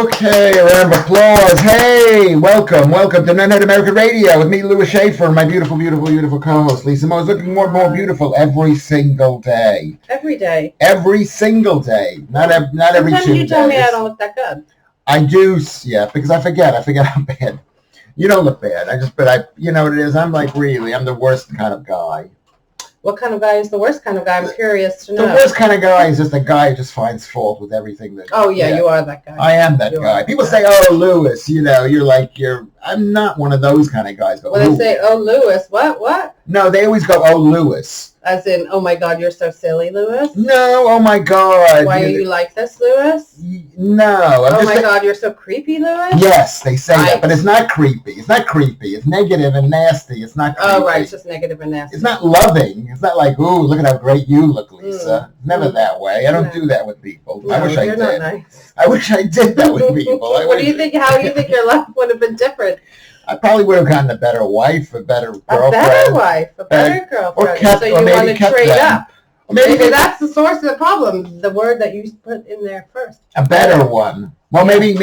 Okay, a round of applause. Hey, welcome to Nunhead American Radio with me, Lewis Schaffer, and my beautiful co-host, Lisa Moyle, looking more and more beautiful every single day. Every day. Every single day. Not every 2 days. Sometimes you tell me I don't look that good. I do, yeah, because I forget how bad. You don't look bad. You know what it is? I'm the worst kind of guy. What kind of guy is the worst kind of guy? I'm curious to know. The worst kind of guy is just a guy who just finds fault with everything that. Oh yeah, you are that guy. I am that guy. People say, "Oh, Lewis," I'm not one of those kind of guys. But when they say, "Oh, Lewis," what? No, they always go, "Oh, Lewis." As in, "Oh my God, you're so silly, Lewis." No, oh my God. Why are you like this, Lewis? No. Oh my God, you're so creepy, Lewis. Yes, they say that, but it's not creepy. It's not creepy. It's negative and nasty. It's not creepy. Oh right, it's just negative and nasty. It's not loving. It's not like, "Ooh, look at how great you look, Lisa." Never that way. I don't do that with people. No, I wish I you're did. Not nice. I wish I did that with people. How do you think your life would have been different? I probably would have gotten a better wife, a better girlfriend. A better wife, a better girlfriend. So you want to trade up. Maybe that's the source of the problem. The word that you put in there first. A better one. Well, maybe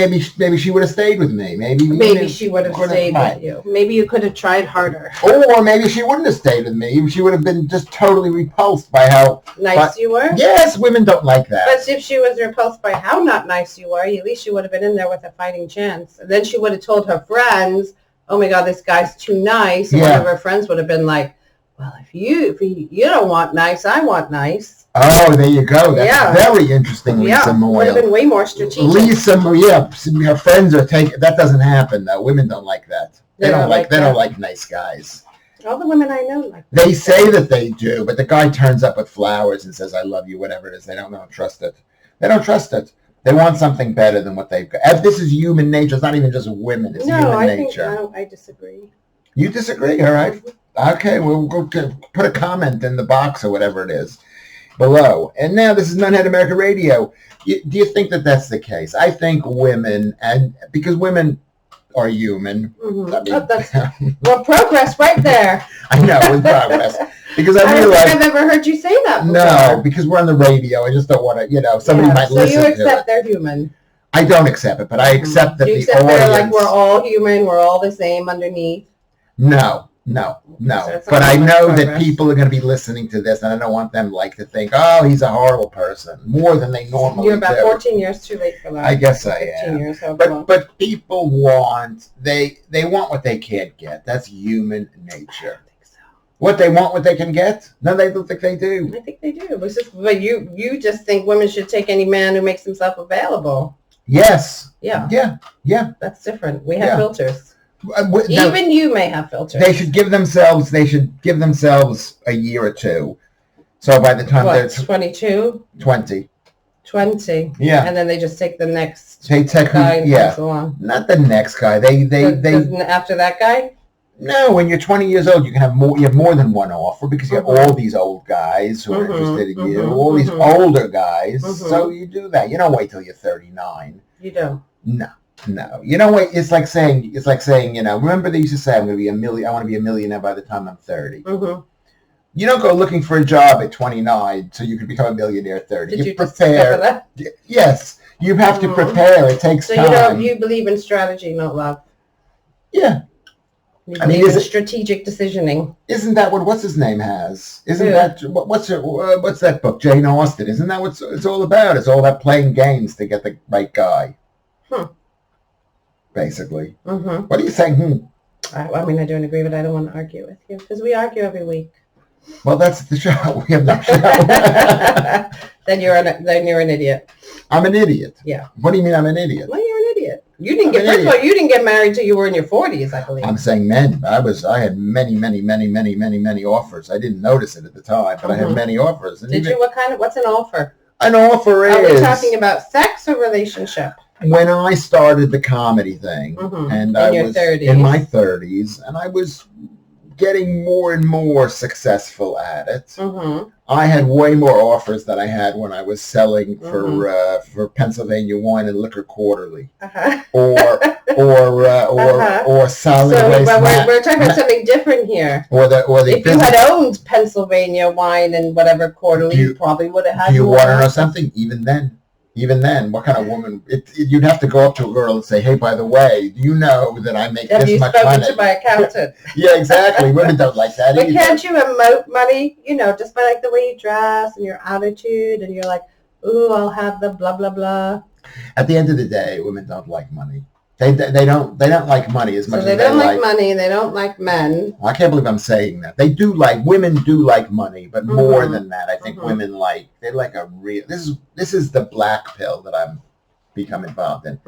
she would have stayed with me. Maybe she would have stayed with you. Maybe you could have tried harder. Or maybe she wouldn't have stayed with me. She would have been just totally repulsed by how nice you were. Yes, women don't like that. But if she was repulsed by how not nice you were, at least she would have been in there with a fighting chance. And then she would have told her friends, "Oh my God, this guy's too nice." And one of her friends would have been like, "Well, if you don't want nice, I want nice." Oh, there you go. That's very interesting, Lisa Moyle. Would have been way more strategic. Lisa Moyle, her friends are taking. That doesn't happen though. Women don't like that. They don't like nice guys. All the women I know like that. They say that they do, but the guy turns up with flowers and says, "I love you," whatever it is. They don't trust it. They don't trust it. They want something better than what they've got. If this is human nature. It's not even just women. It's human nature. I disagree. You disagree? All right. Okay, we'll go put a comment in the box or whatever it is below. And now this is Nunhead American Radio. Do you think that that's the case? I think women, and because women are human. Mm-hmm. Well, progress right there. I know, with progress. Because I don't think I've ever heard you say that before. No, because we're on the radio. I just don't want to, somebody might listen to it. So you accept they're human. I don't accept it, but I accept that the audience. They're like, we're all human, we're all the same underneath. No. But I know that people are going to be listening to this, and I don't want them to think, "Oh, he's a horrible person," more than they normally do. You're about 14 years too late for that. I guess I 15 am. Years, but people want they want what they can't get. That's human nature. I think so. What they want, what they can get? No, they don't think they do. I think they do. But you just think women should take any man who makes himself available. Yes. Yeah. That's different. We have filters. Even you may have filters. They should give themselves a year or two. So by the time they're 22? 20. 20. Yeah. And then they just take the next guy and pass along. Not the next guy. They after that guy? No, when you're 20 years old, you have more than one offer because you have all these old guys who are interested in you, all these older guys. So you do that. You don't wait till you're 39. You don't. No. You don't wait. It's like saying, remember they used to say, I want to be a millionaire by the time I'm 30. Mm-hmm. You don't go looking for a job at 29 so you can become a millionaire at 30. Did you prepare? That? Yes. You have to prepare. It takes time. So you believe in strategy, not love. Yeah. You believe in strategic decisioning. Isn't that what's his name has? Isn't that what's that book, Jane Austen? Isn't that what it's all about? It's all about playing games to get the right guy. Basically. Mm-hmm. What are you saying? I don't agree, but I don't want to argue with you because we argue every week. Well, that's the show. We have no show. Then you're an idiot. I'm an idiot. Yeah. What do you mean I'm an idiot? Well, you're an idiot. You didn't get married till you were in your 40s, I believe. I'm saying men. I had many offers. I didn't notice it at the time, but I had many offers. And Did you? What's an offer? An offer is... Are we talking about sex or relationship? When I started the comedy thing, and I was in my 30s, and I was getting more and more successful at it. Mm-hmm. I had way more offers than I had when I was selling for Pennsylvania Wine and Liquor Quarterly, or solid waste. But we're talking about something different here. Or the if you had owned Pennsylvania Wine and whatever Quarterly, you probably would have had. Do you want to know something? Even then, Even then, what kind of woman? You'd have to go up to a girl and say, "Hey, by the way, do you know that I make this much money?" Have you spoken to my accountant? Yeah, exactly. Women don't like that but either. Can't you emote money? Just by like the way you dress and your attitude, and you're like, "Ooh, I'll have the blah blah blah." At the end of the day, women don't like money. They don't like money as much as they don't like money. They don't like men. I can't believe I'm saying that. Women do like money, but more than that, I think women they like a real. This is the black pill that I'm become involved in.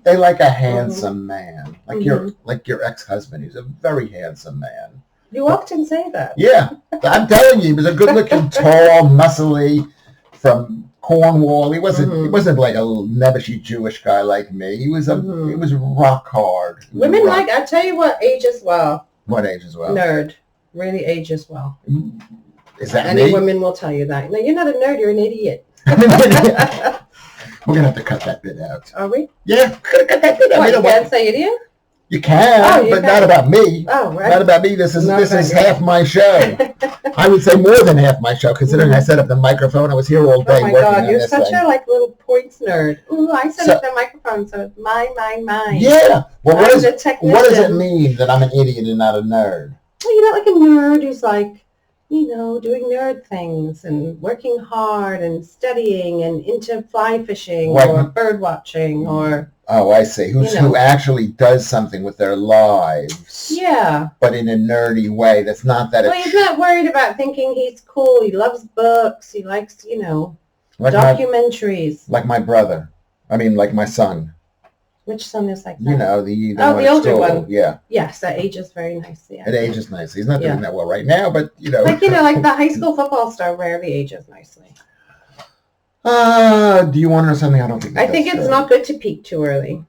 They like a handsome man, like your ex-husband. He's a very handsome man. You often say that. Yeah, I'm telling you, he was a good-looking, tall, muscly from Cornwall. He wasn't like a nebbishy Jewish guy like me. He was he was rock hard. Women I tell you what ages well. What ages well? Nerd. Really ages well. Is that Any me? woman will tell you that. No, you're not a nerd, you're an idiot. We're gonna have to cut that bit out. Are we? Yeah, we're gonna cut that bit out. What, you can't say idiot? You can, but not about me. Oh, right. Not about me. This is half my show. I would say more than half my show, considering I set up the microphone. I was here all day working on this thing. Oh my God, you're such a little points nerd. Ooh, I set up the microphone, so it's mine. Yeah. Well, what does it mean that I'm an idiot and not a nerd? Well, you're not like a nerd who's like, doing nerd things and working hard and studying and into fly fishing or bird watching or... Oh, I see. Who actually does something with their lives. Yeah. But in a nerdy way. That's not that... Well, he's not worried about thinking he's cool. He loves books. He likes, documentaries. Like my brother. I mean, like my son. Which son is like that? The older one. Yeah. Yes, that ages very nicely. It ages nicely. He's not doing that well right now, but, Like, like the high school football star rarely ages nicely. Do you want to know something? I don't think I think it's not good to peak too early.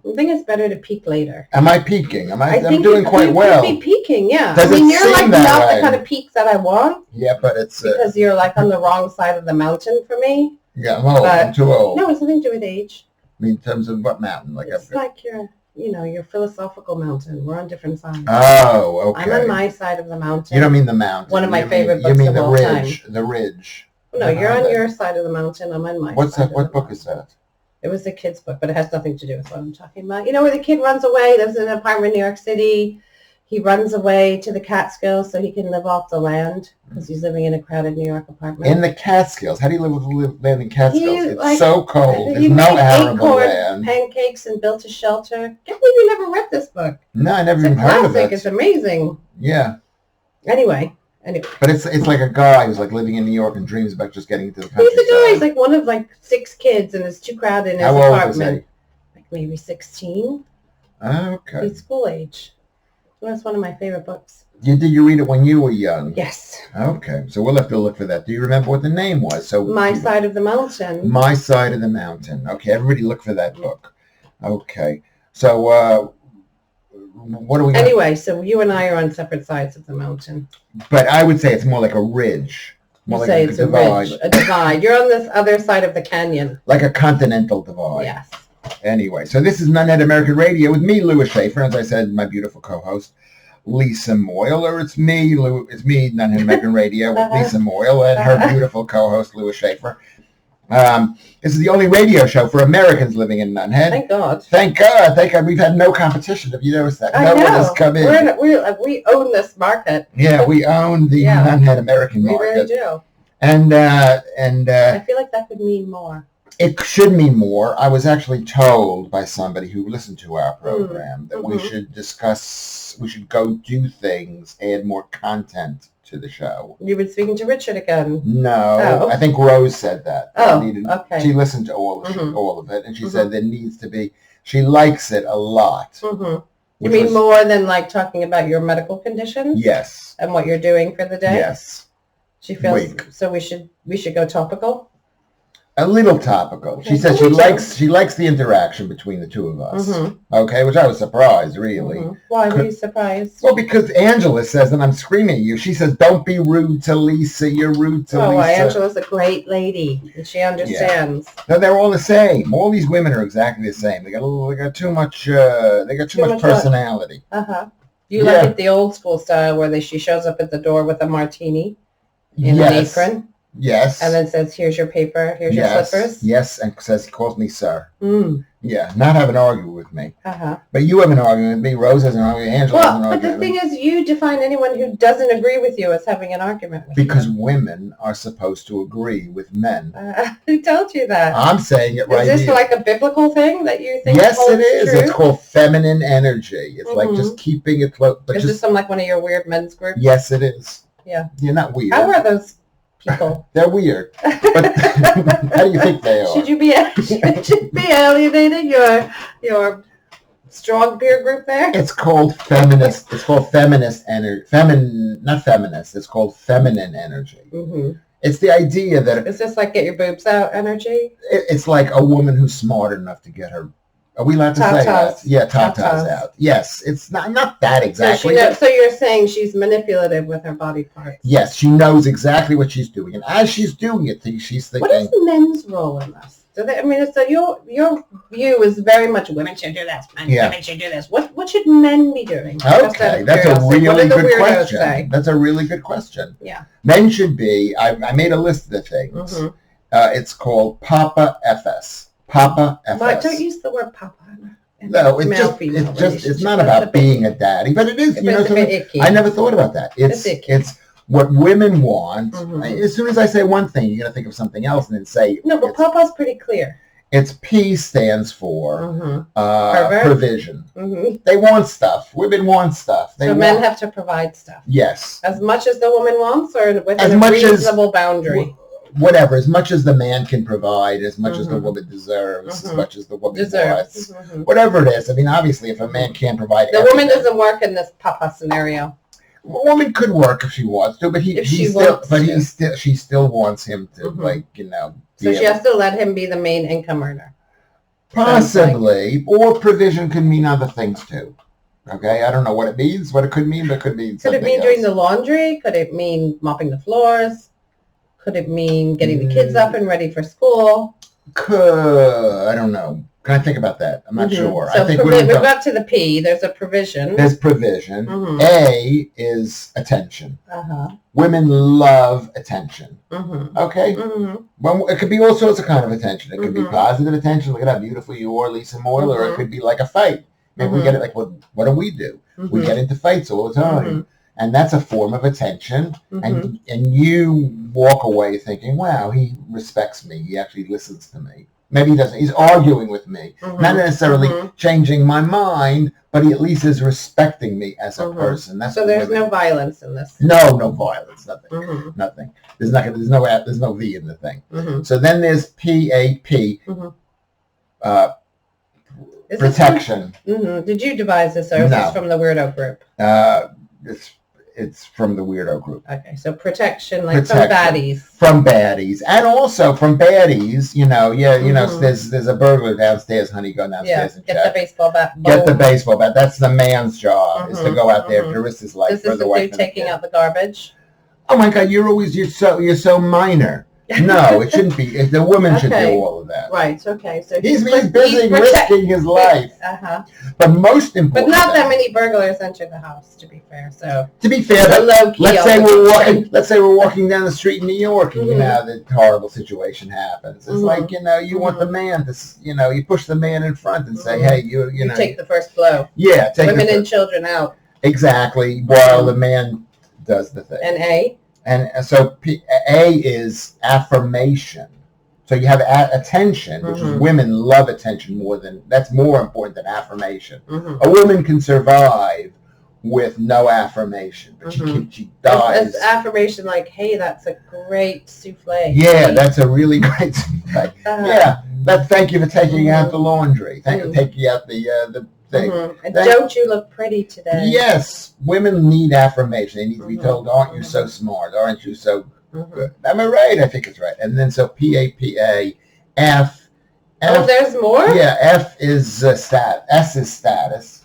I think it's better to peak later. Am I peaking? I'm doing quite well. You could be peaking, yeah. You're like not the kind of peak that I want. Yeah, but it's... because you're like on the wrong side of the mountain for me. Yeah, I'm old. I'm too old. No, it's nothing to do with age. I mean, in terms of what mountain? It's like your philosophical mountain. We're on different sides. Oh, okay. I'm on my side of the mountain. You don't mean the mountain. One of my favorite books of all time. You mean the ridge. No, you're on your side of the mountain. I'm on my side. What book is that? It was a kid's book, but it has nothing to do with what I'm talking about. Where the kid runs away, lives in an apartment in New York City. He runs away to the Catskills so he can live off the land because he's living in a crowded New York apartment. In the Catskills? How do you live with the land in Catskills? It's so cold. There's no arable land. Pancakes and built a shelter. I can't believe you never read this book. No, I never even heard of it. It's amazing. Yeah. Anyway. But it's like a guy who's like living in New York and dreams about just getting into the countryside. He's a guy. He's like one of like 6 kids and it's too crowded in his apartment. How old is he? Like maybe 16. Okay. He's school age. That's one of my favorite books. Did you read it when you were young? Yes. Okay. So we'll have to look for that. Do you remember what the name was? My Side of the Mountain. My Side of the Mountain. Okay. Everybody look for that book. Okay. So what do we... Anyway, so you and I are on separate sides of the mountain. But I would say it's more like a ridge. More like it's a ridge. A divide. You're on this other side of the canyon. Like a continental divide. Yes. Anyway, so this is Nunhead American Radio with me, Lewis Schaffer, as I said, my beautiful co-host, Lisa Moyle, or it's me, Nunhead American Radio with Lisa Moyle and her beautiful co-host, Lewis Schaffer. This is the only radio show for Americans living in Nunhead. Thank God. Thank God. We've had no competition. Have you noticed that? No one has come in. We own this market. Yeah, we own the Nunhead American market. We really do. And I feel like that could mean more. It should mean more. I was actually told by somebody who listened to our program that we should go do things, add more content to the show. You've been speaking to Richard again. No, I think Rose said that. Okay. She listened to all of it, and she said there needs to be, she likes it a lot. You mean more than like talking about your medical conditions? Yes. And what you're doing for the day? Yes. She feels, so we should go topical? A little topical. She says she likes the interaction between the two of us. Okay, which I was surprised, really. Why were you surprised? Well, because Angela says that I'm screaming at you. She says, "Don't be rude to Lisa. You're rude to Lisa." Oh, Angela's a great lady, and she understands. Yeah. No, they're all the same. All these women are exactly the same. They got too much. They got too much personality. You like it the old school style where she shows up at the door with a martini in an apron. Yes. And then says, here's your paper, here's your slippers. Yes, and says he calls me sir. Yeah, not have an argument with me. Uh-huh. But you have an argument with me, Rose has an argument, Angela has an argument. But the thing is, you define anyone who doesn't agree with you as having an argument with because you. women are supposed to agree with men. Who told you that? I'm saying it right here. Is this like a biblical thing that you think Yes, it is. True? It's called feminine energy. It's like just keeping it close. Is this some like one of your weird men's groups? Yes, it is. Yeah. You're not weird. How are those people? They're weird. But how do you think they are? Should you be alienating your strong peer group there? It's called feminist. It's called feminist energy. Not feminist. It's called feminine energy. Mm-hmm. It's the idea that... Is this like get your boobs out energy? It's like a woman who's smart enough to get her... Are we allowed to say that? Yeah, tatas out. Yes, it's not that exactly. So you're saying she's manipulative with her body parts? Yes, she knows exactly what she's doing. And as she's doing it, she's thinking... What is men's role in this? So your view is very much women should do this, women should do this. What should men be doing? Okay, that's a really good question. That's a really good question. Yeah. Men should be, I made a list of the things. Mm-hmm. It's called Papa FS. Papa FS. But don't use the word Papa. No, it's not about being a daddy, but it is, I never thought about that. It's what women want. Mm-hmm. As soon as I say one thing, you're going to think of something else and then say... No, but Papa's pretty clear. It's P stands for provision. Mm-hmm. They want stuff. Women want stuff. Men have to provide stuff. Yes. As much as the woman wants or within a reasonable boundary? Whatever. As much as the man can provide, as much as the woman deserves, as much as the woman wants. Mm-hmm. Whatever it is. I mean, obviously, if a man can't provide the woman doesn't work in this Papa scenario. A woman could work if she wants to, but she still wants him to, So she has to let him be the main income earner. Possibly, or provision could mean other things too. Okay, I don't know what it means, what it could mean, but it could mean something. Could it mean doing the laundry? Could it mean mopping the floors? Could it mean getting the kids up and ready for school? I don't know. Can I think about that? I'm not sure. So I think we've got to the P. There's a provision. There's provision. Mm-hmm. A is attention. Uh-huh. Women love attention. Mm-hmm. Okay? Mm-hmm. Well, it could be all sorts of kind of attention. It could be positive attention. Look at how beautiful you are, Lisa Moyle. Or it could be like a fight. Maybe we get it like, what do we do? Mm-hmm. We get into fights all the time. Mm-hmm. And that's a form of attention. Mm-hmm. And you walk away thinking, wow, he respects me. He actually listens to me. Maybe he doesn't. He's arguing with me. Mm-hmm. Not necessarily changing my mind, but he at least is respecting me as a person. That's so there's no violence in this? No violence. Nothing. Mm-hmm. Nothing. There's no V in the thing. Mm-hmm. So then there's PAP. Mm-hmm. Protection. Did you devise this, or is this from the Weirdo group? It's from the Weirdo group. Okay, so protection, from baddies. From baddies. And also from baddies, there's a burglar downstairs, honey, go downstairs and check. Get the baseball bat. Get the baseball bat. That's the man's job, is to go out there to risk his life. This is the dude taking out the garbage? Oh my God, you're so minor. No, it shouldn't be. The woman should do all of that. Right. Okay. So he's busy risking his life. But most important. But not that many burglars enter the house. To be fair. Let's say we're walking down the street in New York, and the horrible situation happens. It's like you want the man to you push the man in front and say, hey, you take the first blow. Yeah. Take women and children out. Exactly. While the man does the thing. And A. And so A is affirmation. So you have attention, which is women love attention that's more important than affirmation. Mm-hmm. A woman can survive with no affirmation, but she dies. It's affirmation like, hey, that's a great souffle. Yeah, that's a really great souffle. Thank you for taking out the laundry. Thank you for taking out the thing. And don't you look pretty today? Yes, women need affirmation. They need to be told, aren't you so smart? Aren't you so good? Am I right? I think it's right. And then so PAPA, F. Oh, there's more? Yeah, F is status. S is status.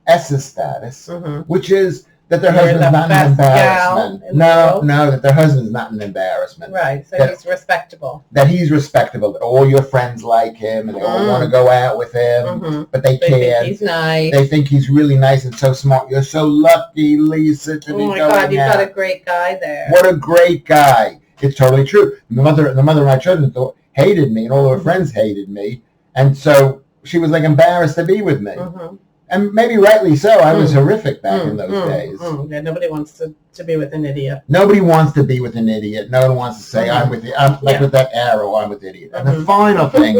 S is status, which is that their husband's not an embarrassment. No, that their husband's not an embarrassment. Right, so he's respectable. That he's respectable, that all your friends like him, and they all want to go out with him, but they can't. Think he's nice. They think he's really nice and so smart. You're so lucky, Lisa, to be going out. Oh my God, you've got a great guy there. What a great guy. It's totally true. The mother of my children hated me, and all of her friends hated me, and so she was like embarrassed to be with me. And maybe rightly so. I was horrific back in those days. Yeah, nobody wants to be with an idiot. Nobody wants to be with an idiot. No one wants to say, I'm with you. I'm like with that arrow, I'm with idiot. And the final thing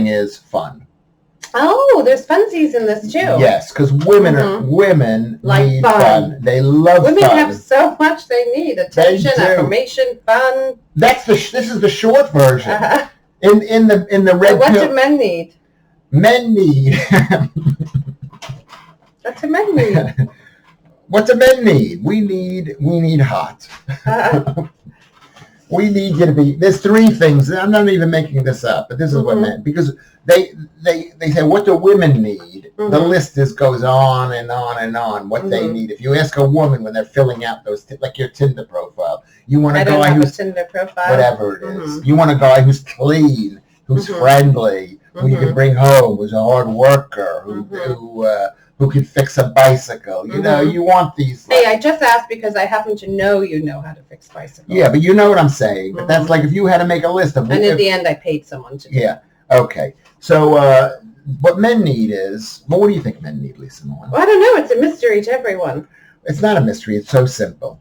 is, fun. Oh, there's funsies in this too. Yes, because women like need fun. They love women fun. Women have so much they need. Attention, affirmation, fun. This is the short version. In the red what pill. do men need? Men need. What do men need? What do men need? We need hot. We need you to be. There's three things. I'm not even making this up, but this is what men, because they say, what do women need? The list goes on and on and on. What they need. If you ask a woman when they're filling out those, like your Tinder profile, you want a guy who's a Tinder profile. Whatever it is. You want a guy who's clean, who's friendly, who you can bring home, who's a hard worker, who can fix a bicycle. You know, you want these. Hey, I just asked because I happen to know you know how to fix bicycles. Yeah, but you know what I'm saying. But that's like if you had to make a list of. And in the end, I paid someone to do it. Yeah. Okay. So what men need is. Well, what do you think men need, Lisa Moyle? Well, I don't know. It's a mystery to everyone. It's not a mystery. It's so simple.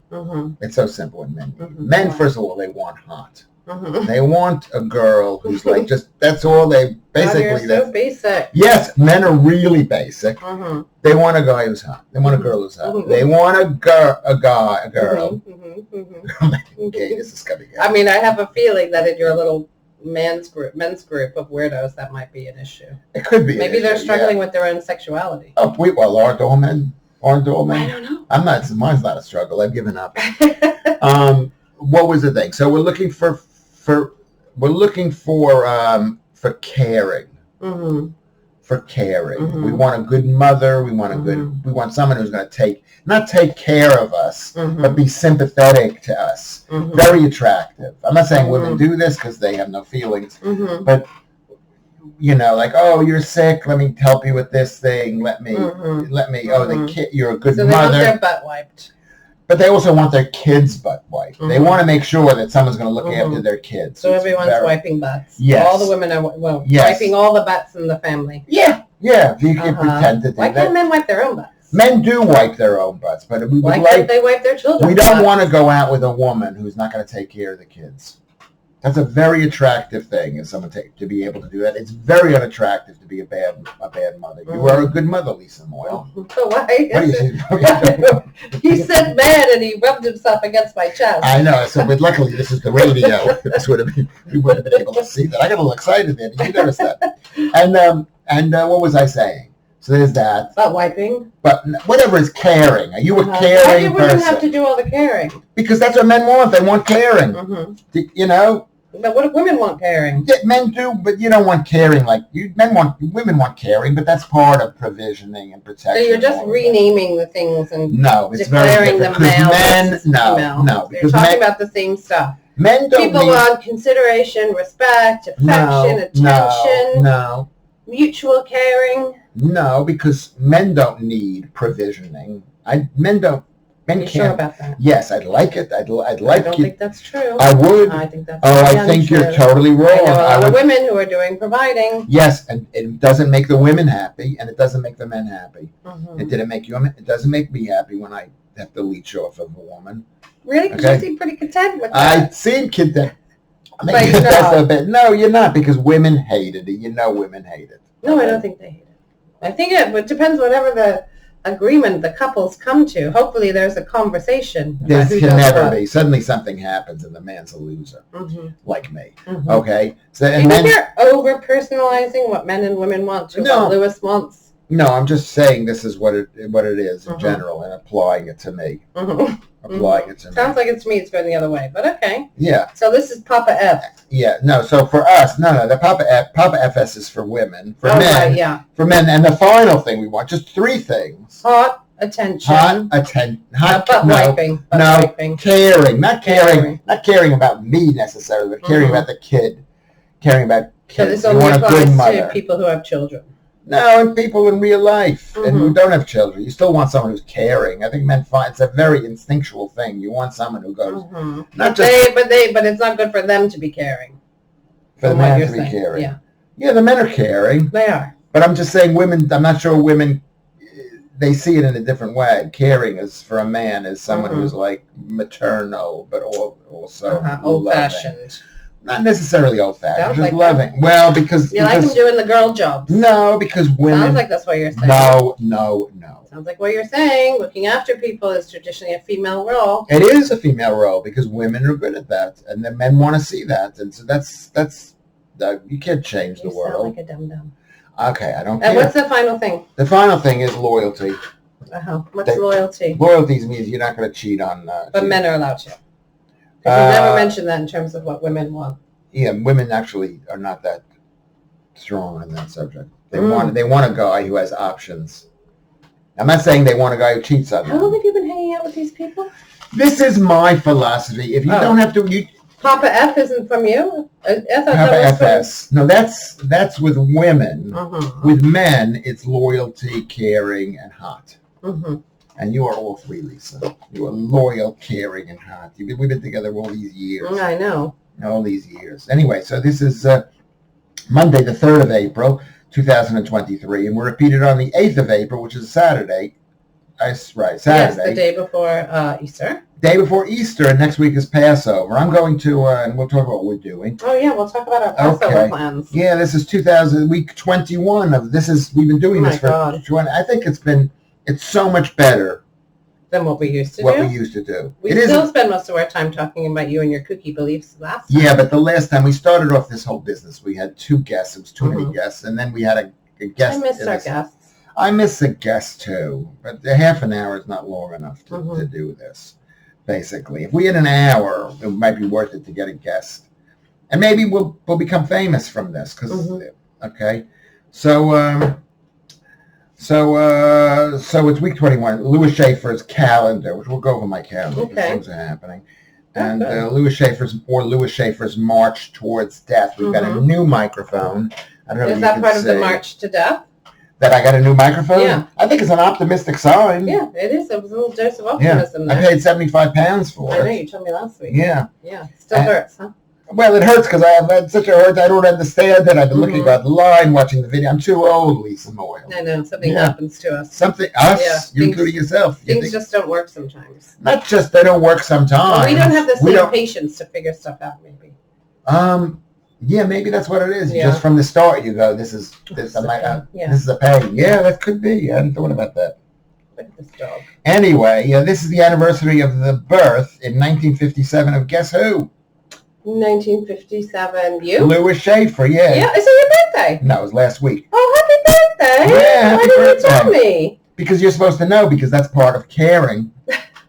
It's so simple what men need. Men, first of all, they want hot. They want a girl who's like that's all they basically. You're so basic. Yes, men are really basic. They want a guy who's hot. They want a girl who's hot. They want a girl. Okay, this is coming out. I mean, I have a feeling that in your little men's group of weirdos, that might be an issue. It could be. Maybe they're struggling with their own sexuality. Oh, well, aren't all men? Aren't all men? I don't know. I'm not. Mine's not a struggle. I've given up. What was the thing? So we're looking for caring. For caring. We want a good mother. We want someone who's going to not take care of us, but be sympathetic to us. Very attractive. I'm not saying women do this because they have no feelings, but like, oh, you're sick. Let me help you with this thing. Let me. Oh, the kid. You're a good mother. So they want their butt wiped. But they also want their kids' butt wiped. They want to make sure that someone's going to look after their kids. So everyone's wiping butts. Yes. All the women are wiping all the butts in the family. Yeah. If you can pretend to do that. Why can't men wipe their own butts? Men do wipe their own butts, but we would Why can't they wipe their children's We don't want to go out with a woman who's not going to take care of the kids. That's a very attractive thing, is someone to be able to do that. It's very unattractive to be a bad mother. You are a good mother, Lisa Moyle. Why? He said man, and he rubbed himself against my chest. I know. So, but luckily, this is the radio. We would have been able to see that. I got a little excited there. You noticed that? And what was I saying? So there's that. Butt wiping. But whatever is caring. Are you a caring person? Why do women have to do all the caring? Because that's what men want. They want caring. You know? But what do women want caring? Yeah, men do, but you don't want caring like you. Women want caring, but that's part of provisioning and protection. So you're just renaming the things and it's declaring them male. No, because you're talking about the same stuff. Men don't. People want consideration, respect, affection, attention, mutual caring. No, because men don't need provisioning. Men don't. Men Are you sure about that? Yes, I'd like it. I'd like it. I don't think that's true. I would. I think that's I think you're totally wrong. I know a lot of women who are doing providing. Yes, and it doesn't make the women happy, and it doesn't make the men happy. It didn't make you. It doesn't make me happy when I have to leech off of a woman. Really? Because you seem pretty content with that. I seem content. That's a bit. No, you're not, because women hated it. You know women hate it. No, I don't think they hate it. I think it depends whatever the agreement the couples come to. Hopefully there's a conversation. This can never be. Suddenly something happens and the man's a loser, like me. Okay? So, Do you think you're over-personalizing what men and women want to what Lewis wants? No, I'm just saying this is what it is in general and applying it to me. Applying it to me. Sounds like it's me. It's going the other way, but okay. Yeah. So this is Papa F. Yeah. No. So for us, the Papa FS is for women. For men. Right, yeah. For men, and the final thing we want, just three things. Hot attention. Butt wiping. Wiping. Caring. Not caring about me necessarily, but caring about the kid. Caring about kids. So this only applies to people who have children. No, and people in real life and who don't have children. You still want someone who's caring. I think men find it's a very instinctual thing. You want someone who goes but it's not good for them to be caring. For the man to be caring. Yeah, the men are caring. They are. But I'm just saying women, I'm not sure women, they see it in a different way. Caring is for a man is someone who's like maternal, but also old-fashioned. Not necessarily old-fashioned, just loving. That. Well, because... You like them doing the girl jobs. No, because women... Sounds like that's what you're saying. No. Sounds like what you're saying. Looking after people is traditionally a female role. It is a female role because women are good at that. And the men want to see that. And so that's you can't change the world. You sound like a dum-dum. Okay, I don't care. And what's the final thing? The final thing is loyalty. What's loyalty? Loyalty means you're not going to cheat on... but men are allowed to. Because you never mentioned that in terms of what women want. Yeah, women actually are not that strong on that subject. They want a guy who has options. I'm not saying they want a guy who cheats on them. How long have you been hanging out with these people? This is my philosophy. If you don't have to... Papa F isn't from you? I thought Papa that was FS. No, that's with women. With men, it's loyalty, caring, and hot. And you are all three, Lisa. You are loyal, caring, and hot. We've been together all these years. I know. All these years. Anyway, so this is Monday, the 3rd of April, 2023, and we're repeated on the 8th of April, which is Saturday. Saturday. Yes, the day before Easter. Day before Easter, and next week is Passover. I'm going to, and we'll talk about what we're doing. Oh, yeah, we'll talk about our Passover plans. Yeah, this is week 21 of this. We've been doing this for 20. I think it's so much better than what we used to do. We still spend most of our time talking about you and your kooky beliefs last time. Yeah, but the last time we started off this whole business, we had 2 guests. It was too many guests, and then we had a guest. I missed our guests. I miss a guest too, but the half an hour is not long enough to do this. Basically, if we had an hour, it might be worth it to get a guest, and maybe we'll become famous from this. Okay, so it's week 21. Lewis Schaffer's calendar, which we'll go over my calendar because things are happening, and Lewis Schaffer's march towards death. We've got a new microphone. I don't know. Is that part of the march to death? That I got a new microphone? Yeah. I think it's an optimistic sign. Yeah, it is. It was a little dose of optimism there. I paid £75 for it. I know, you told me last week. Yeah. Yeah. Still hurts, huh? Well, it hurts because I have had such a hurt. I don't understand it. I've been looking at the line, watching the video. I'm too old, Lisa Moyle. I know. Something happens to us. You including yourself. Things just don't work sometimes. Not just they don't work sometimes. Well, we don't have the same patience to figure stuff out, maybe. Yeah, maybe that's what it is. Yeah. Just from the start, you go, this is a pain. Yeah, that could be. I hadn't thought about that. Look at this dog. Anyway, this is the anniversary of the birth in 1957 of guess who? 1957. You? Lewis Schaffer, yeah. Yeah, is it your birthday? No, it was last week. Oh, happy birthday. Yeah, happy birthday. Why didn't you tell me? Because you're supposed to know, because that's part of caring.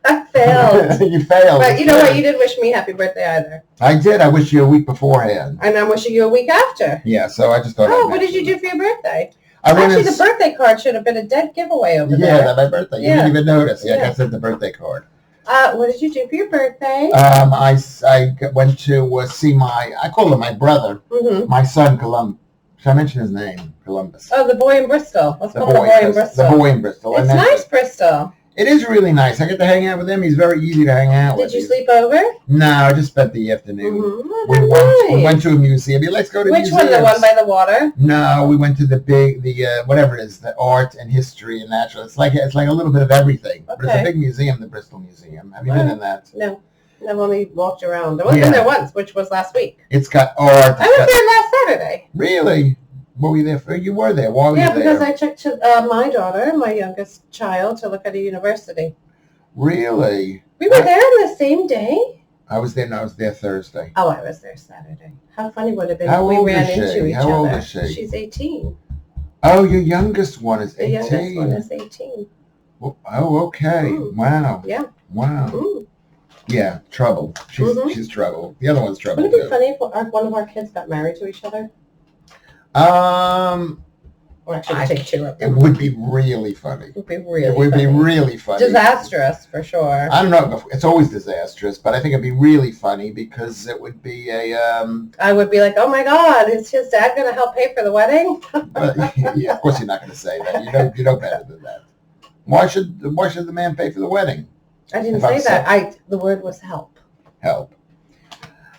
I failed. You failed. But you know what? You didn't wish me happy birthday either. I did. I wished you a week beforehand. And I'm wishing you a week after. Yeah, so I just thought what did you do for your birthday? Actually, the birthday card should have been a dead giveaway over there. Yeah, that's my birthday. You didn't even notice. Yeah, I got sent the birthday card. What did you do for your birthday? I went to see I call him my brother, my son, Columbus. Should I mention his name? Columbus. Oh, the boy in Bristol. Let's call him the boy in Bristol. The boy in Bristol. It's nice, Bristol. It is really nice. I get to hang out with him. He's very easy to hang out with. Did you sleep over? No, I just spent the afternoon. We went to a museum. He likes to go to museums. Which one? The one by the water? No, we went to the whatever it is, the art and history and natural. It's like a little bit of everything. Okay. But it's a big museum, the Bristol Museum. Have you been in that? No. I've only walked around. I was in there once, which was last week. It's got art. I was there last Saturday. Really? What were you there for? You were there. Why were you there? Yeah, because I took my daughter, my youngest child, to look at a university. Really? We were there on the same day? I was there Thursday. Oh, I was there Saturday. How funny would it have been if we ran into each other? How old is she? She's 18. Oh, your youngest one is 18. The youngest one is 18. Oh, okay. Wow. Yeah. Wow. Yeah, trouble. She's trouble. The other one's trouble. Wouldn't it be funny if one of our kids got married to each other? Or actually, take 2 of them. It would be really funny. It would be really funny. Disastrous, for sure. I don't know. It's always disastrous, but I think it'd be really funny because it would be I would be like, oh my God, is his dad going to help pay for the wedding? Yeah, of course you're not going to say that. You know better than that. Why should the man pay for the wedding? I didn't say that. The word was help. Help.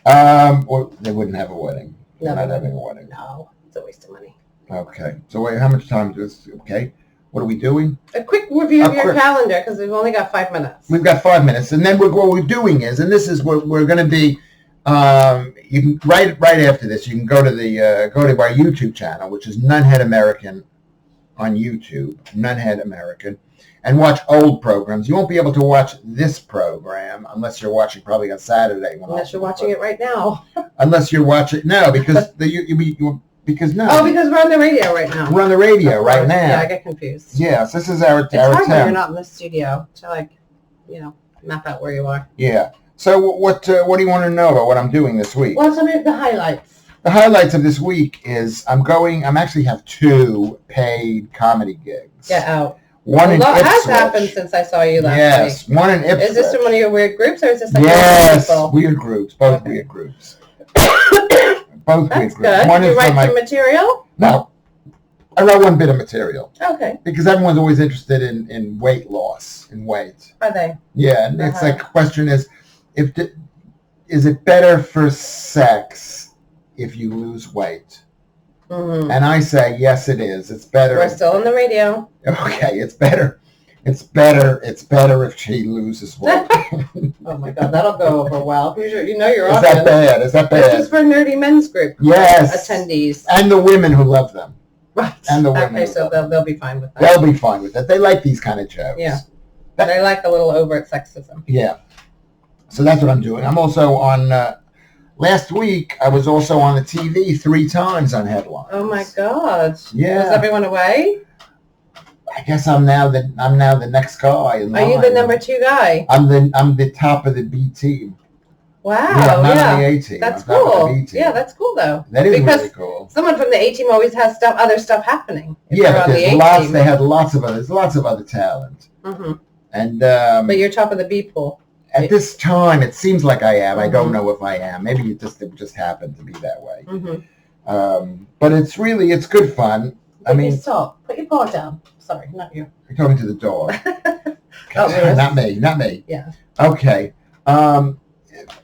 Or they wouldn't have a wedding. No, They're not having a wedding. No, it's a waste of money. Okay. So wait, how much time is okay? What are we doing? A quick review of your calendar because we've only got 5 minutes. We've got 5 minutes, and then what we're doing is, and this is what we're going to be. You can right after this, you can go to our YouTube channel, which is Nunhead American on YouTube, Nunhead American, and watch old programs. You won't be able to watch this program unless you're watching probably on Saturday. Unless you're watching it right now. Unless you're watching because because we're on the radio right now. We're on the radio right now. Yeah, I get confused. Yes, this is our It's hard when you're not in the studio to map out where you are. Yeah. So what do you want to know about what I'm doing this week? Well, some of the highlights. The highlights of this week is I'm actually have 2 paid comedy gigs. Get out. One in Ipswich. Has happened since I saw you last week. Yes, one in Ipswich. Is this from one of your weird groups or is this weird groups, both weird groups. Both That's weird groups. Good. Did you write some material? No. I wrote one bit of material. Okay. Because everyone's always interested in weight loss, in weight. Are they? Yeah, and it's like the question is, is it better for sex if you lose weight? Mm-hmm. And I say, yes, it is. It's better. We're still on the radio. Okay, it's better. It's better if she loses weight. Oh my God, that'll go over well. You're Is that bad? Is that bad? This is for Nerdy Men's Group. Yes. Attendees. And the women who love them. Right. And the women. Okay, so they'll be fine with that. They'll be fine with that. They like these kind of jokes. Yeah. They like a little overt sexism. Yeah. So that's what I'm doing. I'm also on. Last week, I was also on the TV 3 times on Headlines. Oh my God! Yeah. Was everyone away? I guess I'm now the next guy. Are you the number 2 guy? I'm the top of the B team. Wow! Yeah, I'm not on the A team. That's cool. Yeah, that's cool though. That is really cool. Someone from the A team always has other stuff happening. Yeah, but there's lots. They had lots of other talent. Mm-hmm. And but you're top of the B pool. At this time, it seems like I am. Mm-hmm. I don't know if I am. Maybe it just happened to be that way. Mm-hmm. But it's good fun. Stop. Put your paw down. Sorry, not you. You're talking to the dog. Oh, not me. Yeah. Okay.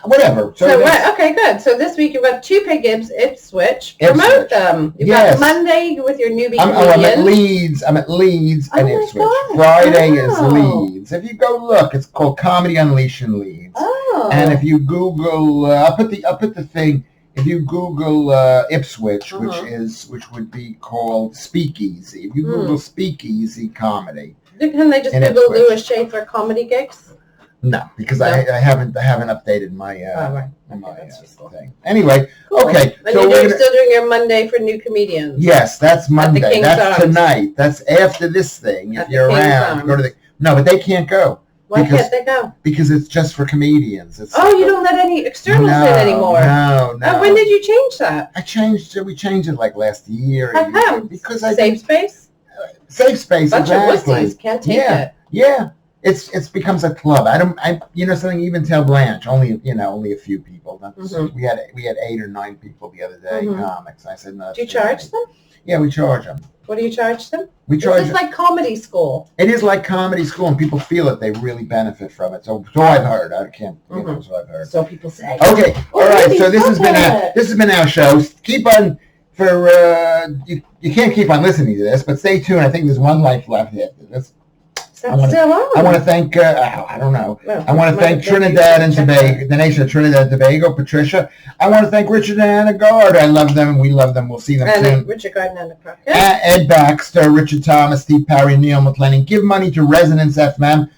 Whatever. Okay, good. So this week you've got 2 paid gigs, Ipswich. Promote them. You've got Monday with your newbie comedian. I'm at Leeds and Ipswich. God. Friday is Leeds. If you go look, it's called Comedy Unleashed in Leeds. Oh. And if you Google, I'll put the thing. If you Google Ipswich, which would be called Speakeasy. If you Google Speakeasy comedy. Can they just Google Lewis Schaffer comedy gigs? No, because I haven't updated my thing. Anyway, cool. Okay. And so you're still doing your Monday for new comedians. Yes, that's Monday. That's tonight. That's after this thing. If you're around, go to the. No, but they can't go. Why can't they go? Because it's just for comedians. You don't let any externals in anymore. No. When did you change that? We changed it like last year. How come? Because Safe space. Safe space. Bunch of wussies can't take it. Yeah. It's becomes a club. Something. Even tell Blanche. Only a few people. We had 8 or 9 people the other day. Comics. I said no. Do you charge them? Yeah, we charge them. What do you charge them? This is like comedy school. It is like comedy school, and people feel it. They really benefit from it. So I've heard. I can't. So I've heard. So people say. Okay. All right. So this has been our show. Keep on you can't keep on listening to this, but stay tuned. I think there's one life left after this. I want to thank, I don't know. Well, I want to thank Trinidad and Tobago, the nation of Trinidad and Tobago, Patricia. I want to thank Richard and Anna Gard. I love them and we love them. We'll see them soon. Richard Gard and Anna Crockett. Ed Baxter, Richard Thomas, Steve Parry, Neil McLennan. Give money to Resonance FM.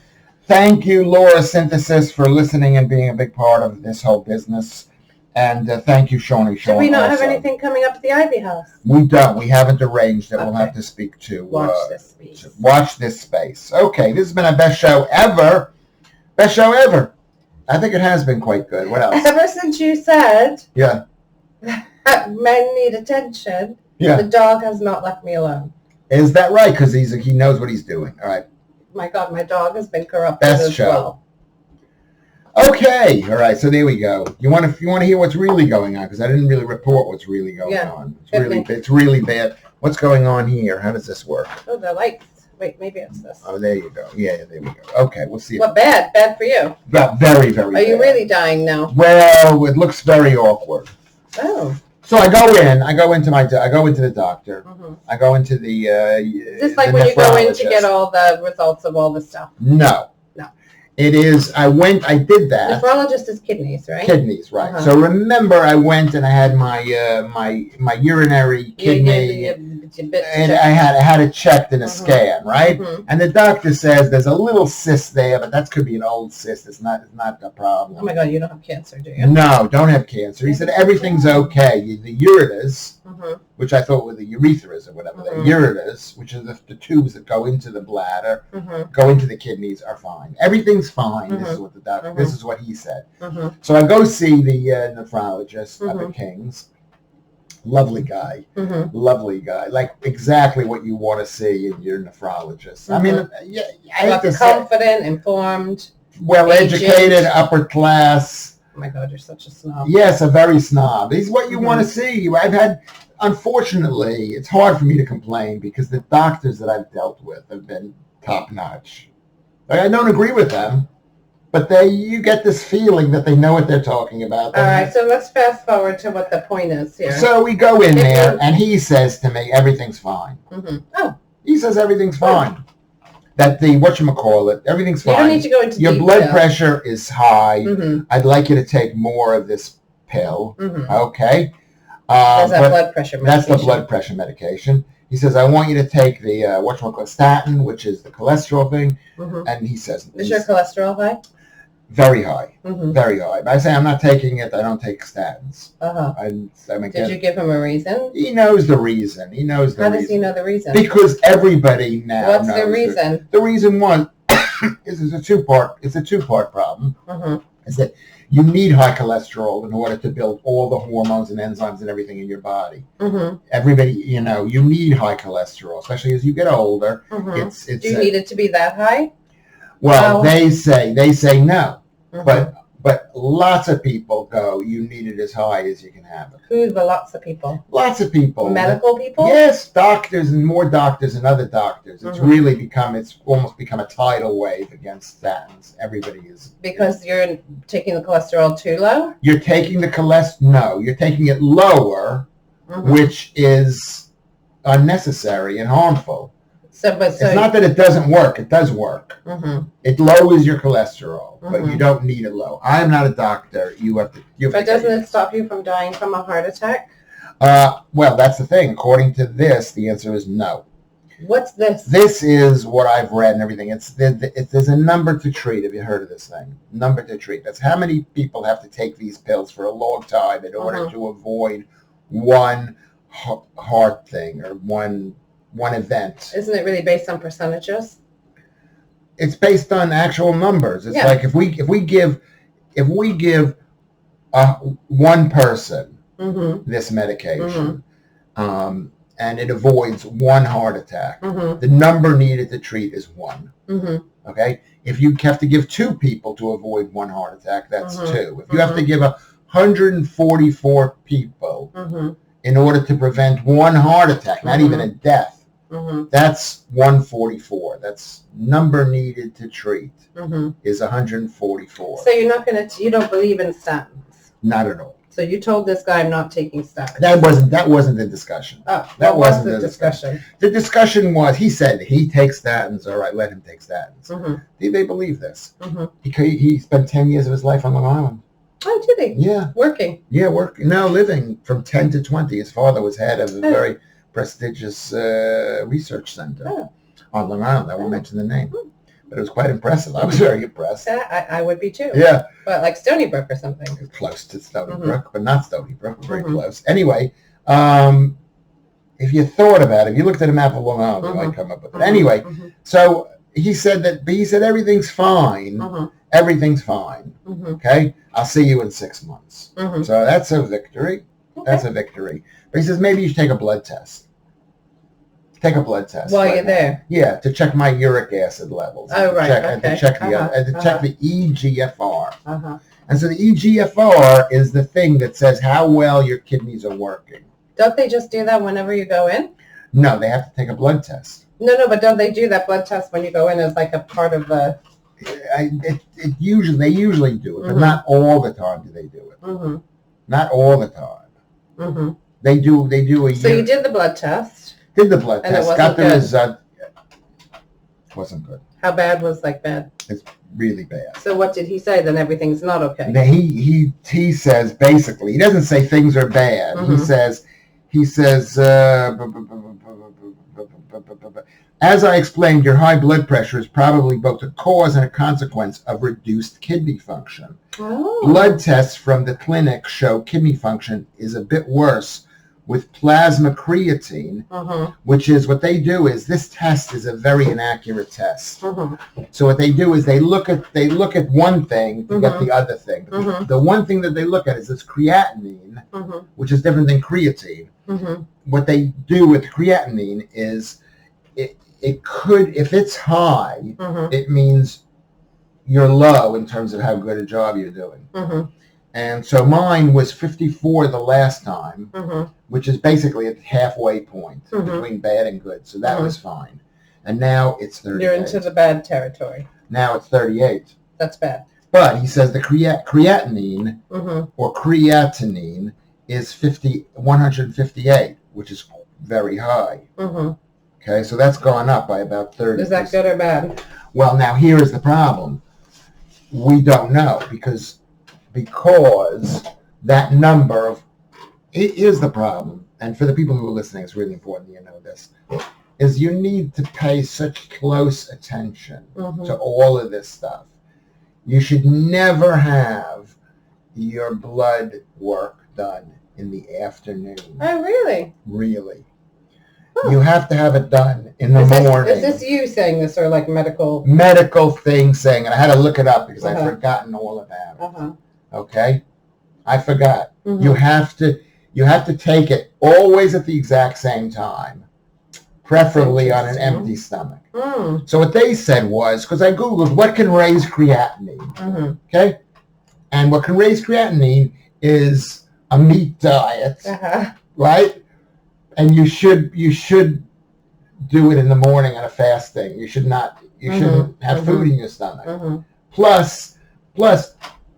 Thank you, Laura Synthesis, for listening and being a big part of this whole business. And thank you, Shawnee. Do we not have anything coming up at the Ivy House? We don't. We haven't arranged it. Okay. We'll have to speak to... Watch this space. Okay, this has been our best show ever. Best show ever. I think it has been quite good. What else? Ever since you said... Yeah. Men need attention, the dog has not left me alone. Is that right? Because he knows what he's doing. All right. My God, my dog has been corrupted as well. Okay, all right. So there we go. You want to hear what's really going on? Because I didn't really report what's really going on. It's really bad. What's going on here? How does this work? Oh, the lights. Wait, maybe it's this. Oh, there you go. Yeah, there we go. Okay, we'll see. What bad? Bad for you? Yeah, very, very bad. Are you really dying now? Well, it looks very awkward. Oh. So I go into the doctor. Mm-hmm. I go into the just like when you go in to get all the results of all the stuff. No. It is, I did that. Nephrologist is kidneys, right? Kidneys, right. Uh-huh. So remember I went and I had my my urinary kidney, and I had it checked in a scan, right? Mm-hmm. And the doctor says there's a little cyst there, but that could be an old cyst. It's not a problem. Oh my God, you don't have cancer, do you? No, don't have cancer. He said everything's okay. The ureters, which I thought were the urethras or whatever, the ureters, which are the tubes that go into the bladder, go into the kidneys, are fine. Everything's fine. This is what the doctor. This is what he said. So I go see the nephrologist up at King's. Lovely guy, like exactly what you want to see in your nephrologist. I mean, confident, informed, well-educated, upper class. Oh my God, you're such a snob. Yes, a very snob. He's what you want to see. Unfortunately, it's hard for me to complain because the doctors that I've dealt with have been top-notch. Like, I don't agree with them, but you get this feeling that they know what they're talking about. All right, so let's fast forward to what the point is here. So we go in there, and he says to me, everything's fine. Oh. He says everything's fine. That everything's fine. You don't need to go into your blood pressure is high. I'd like you to take more of this pill. Okay. That's blood pressure medication. That's the blood pressure medication. He says, I want you to take the statin, which is the cholesterol thing. And he says, is your cholesterol high? Very high. Very high. But I say, I'm not taking it. I don't take statins. Did you give him a reason? He knows the reason. How does he know the reason? Because everybody now knows. What's the reason? The reason was, it's a two-part problem. Is that you need high cholesterol in order to build all the hormones and enzymes and everything in your body. Everybody, you need high cholesterol, especially as you get older. Do you need it to be that high? Well, they say no, but lots of people go, you need it as high as you can have it. Who's the lots of people? Lots of people. Medical people? Yes, doctors and more doctors and other doctors. It's it's almost become a tidal wave against statins. Everybody is. Because you're taking the cholesterol too low? You're taking the cholesterol, no, you're taking it lower, which is unnecessary and harmful. It's not that it doesn't work. It does work. It lowers your cholesterol, but you don't need it low. I'm not a doctor. But doesn't it stop you from dying from a heart attack? Well, that's the thing. According to this, the answer is no. What's this? This is what I've read and everything. There's a number to treat. Have you heard of this thing? Number to treat. That's how many people have to take these pills for a long time in order to avoid one heart thing or one event. Isn't it really based on percentages? It's based on actual numbers. It's like if we give one person this medication, and it avoids one heart attack, the number needed to treat is 1. Okay, if you have to give 2 people to avoid one heart attack, that's 2. If you have to give 144 people in order to prevent one heart attack, not even a death. That's 144. That's number needed to treat is 144. So you don't believe in statins? Not at all. So you told this guy I'm not taking statins. That wasn't the discussion. Oh, that wasn't the discussion. The discussion was, he said he takes statins. All right, let him take statins. They believe this. He spent 10 years of his life on Long Island. Oh, did he? Yeah. Working? Yeah, working. No, living from 10 to 20. His father was head of a very prestigious research center on Long Island. I won't mention the name, but it was quite impressive. I was very impressed. I would be too. Yeah. But like Stony Brook or something. Close to Stony Brook, but not Stony Brook. Very close. Anyway, if you thought about it, if you looked at a map of Long Island, you might come up with it. Anyway, so he said everything's fine. Everything's fine. Okay? I'll see you in 6 months. So that's a victory. Okay. That's a victory. But he says maybe you should take a blood test. take a blood test. While you're there? Yeah, to check my uric acid levels. Oh, right, okay. And to check the EGFR. And so the EGFR is the thing that says how well your kidneys are working. Don't they just do that whenever you go in? No, they have to take a blood test. No, but don't they do that blood test when you go in as like a part of the... They usually do it, but not all the time do they do it. Not all the time. They do a... So you did the blood test? Did the blood test, got the result. Wasn't good. How bad was bad? It's really bad. So what did he say? Then everything's not okay. He says basically, he doesn't say things are bad. He says as I explained, your high blood pressure is probably both a cause and a consequence of reduced kidney function. Blood tests from the clinic show kidney function is a bit worse with plasma creatine, which is what they do is this test is a very inaccurate test. So what they do is they look at one thing to get the other thing. The one thing that they look at is this creatinine, which is different than creatine. What they do with creatinine is it could, if it's high, it means you're low in terms of how good a job you're doing. And so mine was 54 the last time, which is basically a halfway point between bad and good. So that was fine. And now it's 38. You're into the bad territory. Now it's 38. That's bad. But he says the creatinine or creatinine is 158, which is very high. Okay, so that's gone up by about 30. Is that good or bad? Well, now here is the problem. We don't know because that number of, it is the problem, and for the people who are listening, it's really important that you know this, is you need to pay such close attention to all of this stuff. You should never have your blood work done in the afternoon. Oh, really? Really. You have to have it done in the morning. Is this you saying this or like medical? Medical thing saying, and I had to look it up because I'd forgotten all about it. Okay? I forgot. You have to take it always at the exact same time, preferably on an empty stomach. So what they said was, because I Googled what can raise creatinine, okay? And what can raise creatinine is a meat diet, right? And you should do it in the morning on a fasting. You shouldn't have food in your stomach. Plus,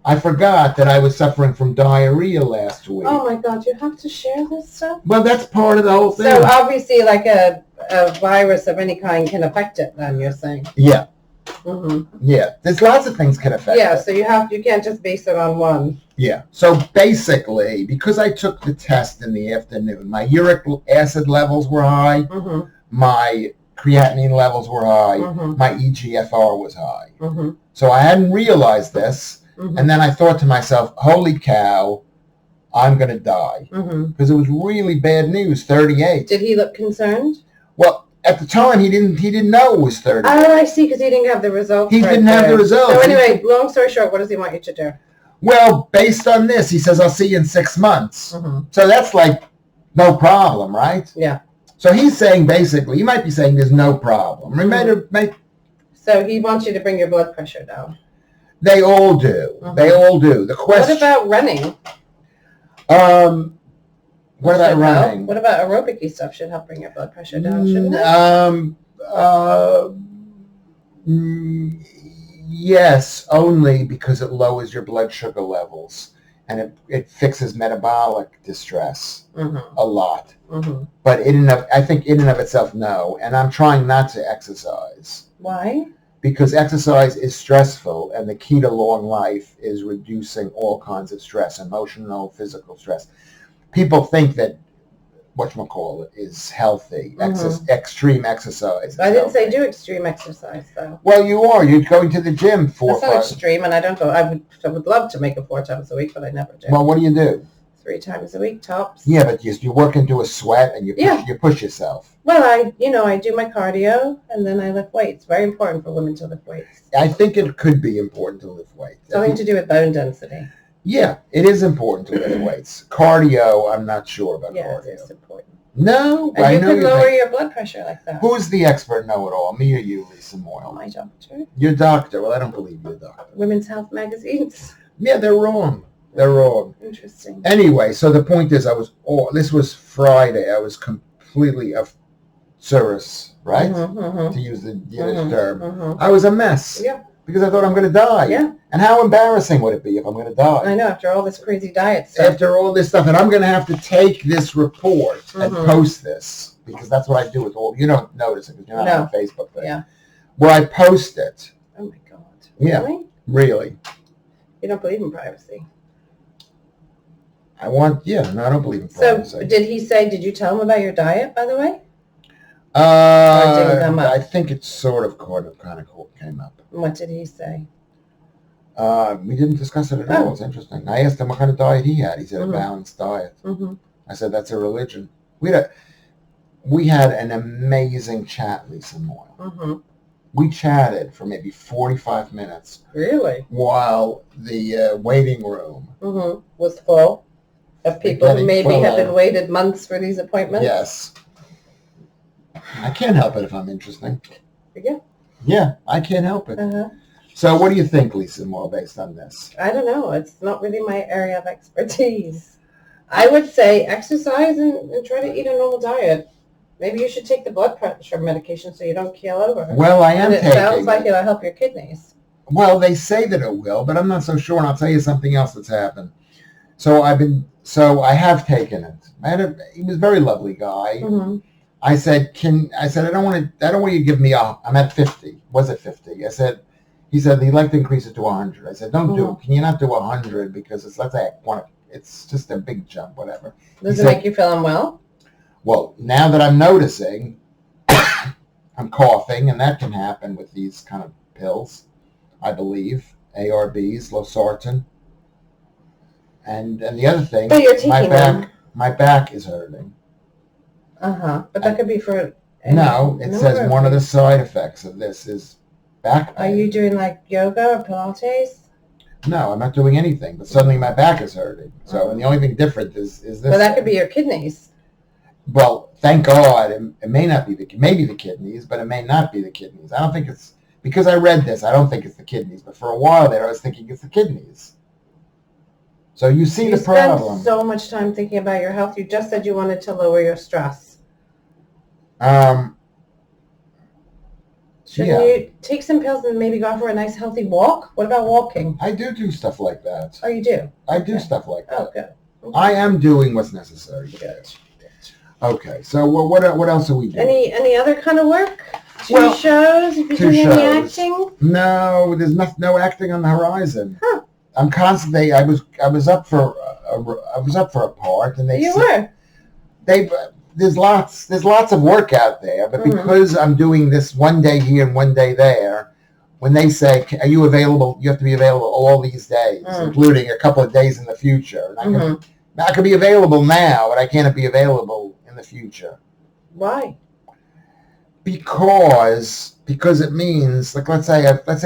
I forgot that I was suffering from diarrhea last week. Oh my God, you have to share this stuff? Well, that's part of the whole thing. So obviously like a virus of any kind can affect it then, you're saying? Yeah. Yeah, there's lots of things can affect it. Yeah, so you can't just base it on one. Yeah, so basically, because I took the test in the afternoon, my uric acid levels were high, my creatinine levels were high, my EGFR was high. So I hadn't realized this, and then I thought to myself, holy cow, I'm going to die. Because it was really bad news, 38. Did he look concerned? Well, at the time, he didn't know it was 38. Oh, I see, because he didn't have the results. He didn't have the results. So anyway, long story short, what does he want you to do? Well, based on this, he says, I'll see you in 6 months. So that's like no problem, right? Yeah. So he's saying basically, you might be saying there's no problem. Remember, so he wants you to bring your blood pressure down. They all do. They all do. The question. What about running? What about running? What about aerobic-y stuff should help bring your blood pressure down, shouldn't it? Yes, only because it lowers your blood sugar levels and it fixes metabolic distress a lot. But I think in and of itself, no. And I'm trying not to exercise. Why? Because exercise is stressful, and the key to long life is reducing all kinds of stress, emotional, physical stress. People think that whatchamacallit is healthy, extreme exercise. I didn't say do extreme exercise, though. Well, you are. You're going to the gym 4 That's not extreme, and I don't go. I would love to make it 4 times a week, but I never do. Well, what do you do? 3 times a week, tops. Yeah, but you work into a sweat, and you push yourself. Well, I do my cardio, and then I lift weights. Very important for women to lift weights. I think it could be important to lift weights. Something to do with bone density. Yeah, it is important to lift weights. Cardio, I'm not sure about cardio. Yeah, it's important. No, and you can lower your blood pressure like that. Who's the expert know-it-all, me or you, Lisa Moyle? My doctor. Your doctor. Well, I don't believe your doctor. Women's Health magazines. Yeah, they're wrong. They're wrong. Interesting. Anyway, so the point is, this was Friday. I was completely of Cirrus, right? To use the Yiddish term. I was a mess. Yeah. Because I thought I'm going to die. Yeah. And how embarrassing would it be if I'm going to die? I know, after all this crazy diet stuff. After all this stuff. And I'm going to have to take this report and post this. Because that's what I do with all... You don't notice it because you're not on Facebook thing. Yeah. Where I post it. Oh, my God. Yeah. Really? Really. You don't believe in privacy? I don't believe in privacy. So, did you tell him about your diet, by the way? I think it sort of kind of came up. What did he say? We didn't discuss it at all. It's interesting. I asked him what kind of diet he had. He said a balanced diet. I said, that's a religion. We had an amazing chat, Lisa Moyle. We chatted for maybe 45 minutes. Really? While the waiting room was full of people who maybe have been waited months for these appointments? Yes. I can't help it if I'm interesting. Yeah. Yeah, I can't help it. So what do you think, Lisa Moyle, based on this? I don't know. It's not really my area of expertise. I would say exercise and try to eat a normal diet. Maybe you should take the blood pressure medication so you don't keel over. Well, I am taking it. It sounds like it'll help your kidneys. Well, they say that it will, but I'm not so sure, and I'll tell you something else that's happened. So I have taken it. He was a very lovely guy. I said, I don't want you to give me I'm at 50. Was it 50? He said, he'd like to increase it to 100. I said, don't do it. Can you not do 100? Because it's just a big jump, whatever. Does it make you feel unwell? Well, now that I'm noticing, I'm coughing, and that can happen with these kind of pills, I believe. ARBs, losartan. And the other thing, but you're taking my back is hurting. But that could be for... No, it says one of the side effects of this is back pain. Are you doing like yoga or Pilates? No, I'm not doing anything, but suddenly my back is hurting. So, and the only thing different is this. Well, that could be your kidneys. Well, thank God, it may not be maybe the kidneys, but it may not be the kidneys. I don't think it's, because I read this, I don't think it's the kidneys, but for a while there I was thinking it's the kidneys. So you see the problem. You spend so much time thinking about your health. You just said you wanted to lower your stress. Shouldn't you take some pills and maybe go for a nice healthy walk? What about walking? I do stuff like that. Oh, you do? I do stuff like that. Oh, good. Okay. I am doing what's necessary. Good. Okay, so what else are we doing? Any other kind of work? Two shows? Have you doing any acting? No, there's no acting on the horizon. Huh. I'm constantly. I was up for a part, and there's lots of work out there, but because I'm doing this one day here and one day there, when they say, are you available, you have to be available all these days, including a couple of days in the future. And I can be available now, but I can't be available in the future. Why? Because it means, like, let's say